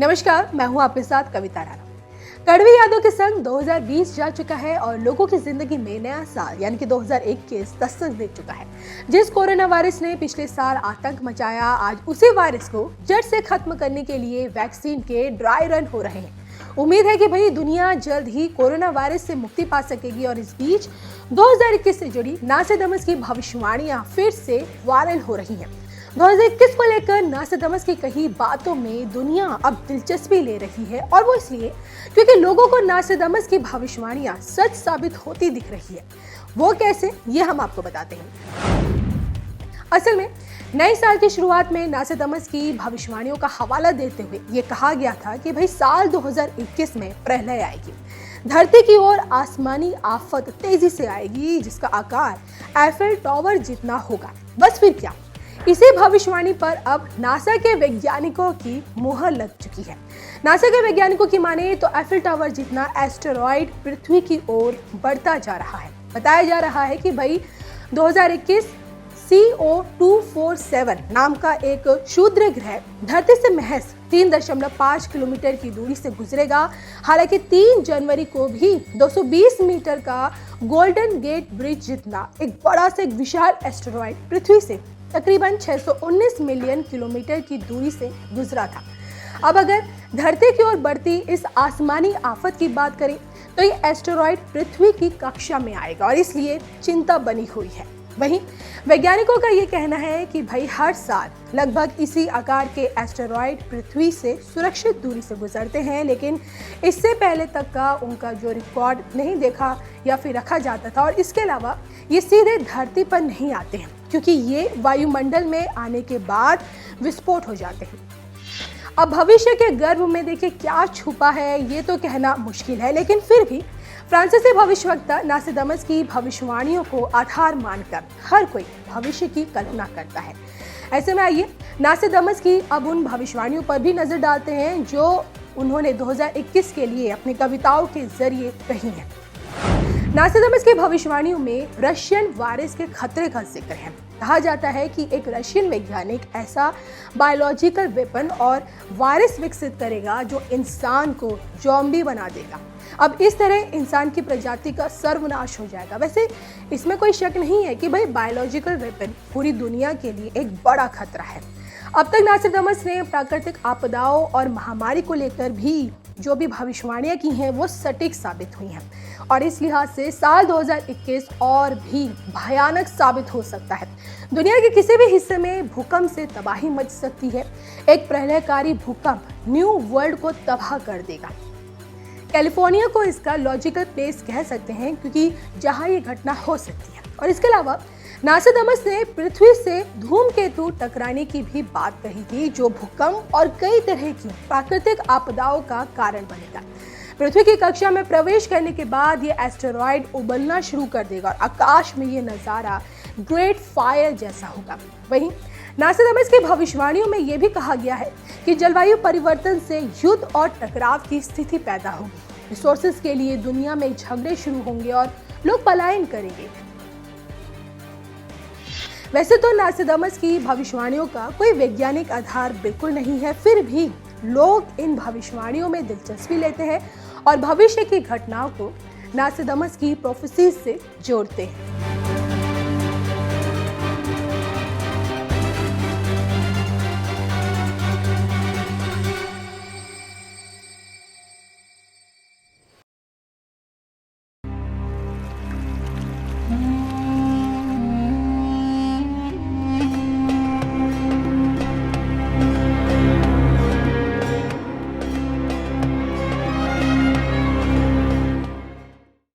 नमस्कार, मैं हूं आपके साथ कविता राणा। कड़वी यादों के संग 2020 जा चुका है और लोगों की जिंदगी में नया साल यानी कि 2021 दस्तक दे चुका है। जिस कोरोना वायरस ने पिछले साल आतंक मचाया, आज उसी वायरस को जड़ से खत्म करने के लिए वैक्सीन के ड्राई रन हो रहे हैं। उम्मीद है कि भाई दुनिया जल्द ही कोरोना वायरस से मुक्ति पा सकेगी और इस बीच 2021 से जुड़ी नासेदमस की भविष्यवाणियां फिर से वायरल हो रही हैं। 2021 को लेकर नासेदमस की कई बातों में दुनिया अब दिलचस्पी ले रही है और वो इसलिए क्योंकि लोगों को नासेदमस की भविष्यवाणियां सच साबित होती दिख रही है। वो कैसे, ये हम आपको बताते हैं। असल में नए साल की शुरुआत में नासेदमस की भविष्यवाणियों का हवाला देते हुए ये कहा गया था कि भाई साल 2021 में प्रलय आएगी, धरती की ओर आसमानी आफत तेजी से आएगी जिसका आकार एफिल टावर जितना होगा। बस फिर क्या, इसी भविष्यवाणी पर अब नासा के वैज्ञानिकों की मुहर लग चुकी है। नासा के वैज्ञानिकों की माने तो एफिल टावर जितना एस्टेरॉइड पृथ्वी की ओर बढ़ता जा रहा है। बताया जा रहा है कि भाई 2021 CO247 नाम का एक क्षुद्र ग्रह धरती से महज 3.5 किलोमीटर की दूरी से गुजरेगा। हालांकि 3 जनवरी को भी 220 मीटर का गोल्डन गेट ब्रिज जितना एक बड़ा से विशाल एस्टेरॉइड पृथ्वी से तकरीबन 619 मिलियन किलोमीटर की दूरी से गुजरा था। अब अगर धरती की ओर बढ़ती इस आसमानी आफत की बात करें तो ये एस्टेरॉइड पृथ्वी की कक्षा में आएगा और इसलिए चिंता बनी हुई है। वहीं वैज्ञानिकों का ये कहना है कि भाई हर साल लगभग इसी आकार के एस्टेरॉइड पृथ्वी से सुरक्षित दूरी से गुजरते हैं, लेकिन इससे पहले तक का उनका जो रिकॉर्ड नहीं देखा या फिर रखा जाता था। और इसके अलावा ये सीधे धरती पर नहीं आते हैं क्योंकि ये वायुमंडल में आने के बाद विस्फोट हो जाते हैं। अब भविष्य के गर्भ में देखिए क्या छुपा है ये तो कहना मुश्किल है, लेकिन फिर भी फ्रांसीसी भविष्यवक्ता नासेदमस की भविष्यवाणियों को आधार मानकर हर कोई भविष्य की कल्पना करता है। ऐसे में आइए नासेदमस की अब उन भविष्यवाणियों पर भी नजर डालते हैं जो उन्होंने 2021 के लिए अपनी कविताओं के जरिए कही हैं। नासेदमस की भविष्यवाणियों में रशियन वायरस के खतरे का जिक्र है। कहा जाता है कि एक रशियन वैज्ञानिक ऐसा बायोलॉजिकल वेपन और वायरस विकसित करेगा जो इंसान को ज़ॉम्बी बना देगा। अब इस तरह इंसान की प्रजाति का सर्वनाश हो जाएगा। वैसे इसमें कोई शक नहीं है कि भाई बायोलॉजिकल वेपन पूरी दुनिया के लिए एक बड़ा खतरा है। अब तक नासेदमस ने प्राकृतिक आपदाओं और महामारी को लेकर भी जो भी भविष्यवाणियां की हैं वो सटीक साबित हुई हैं और इस लिहाज से साल 2021 और भी भयानक साबित हो सकता है। दुनिया के किसी भी हिस्से में भूकंप से तबाही मच सकती है। एक प्रलयकारी भूकंप न्यू वर्ल्ड को तबाह कर देगा। कैलिफोर्निया को इसका लॉजिकल प्लेस कह सकते हैं क्योंकि जहां ये घटना हो सकती है। और इसके अलावा नासेदमस ने पृथ्वी से धूमकेतु टकराने की भी बात कही थी जो भूकंप और कई तरह की प्राकृतिक आपदाओं का कारण बनेगा। पृथ्वी की कक्षा में प्रवेश करने के बाद ये एस्टेरॉइड उबलना शुरू कर देगा और आकाश में ये नज़ारा ग्रेट फायर जैसा होगा। वहीं नासेदमस की भविष्यवाणियों में ये भी कहा गया है कि जलवायु परिवर्तन से युद्ध और टकराव की स्थिति पैदा होगी। रिसोर्सेज के लिए दुनिया में झगड़े शुरू होंगे और लोग पलायन करेंगे। वैसे तो नासेदमस की भविष्यवाणियों का कोई वैज्ञानिक आधार बिल्कुल नहीं है, फिर भी लोग इन भविष्यवाणियों में दिलचस्पी लेते हैं और भविष्य की घटनाओं को नासेदमस की प्रोफेसीज से जोड़ते हैं।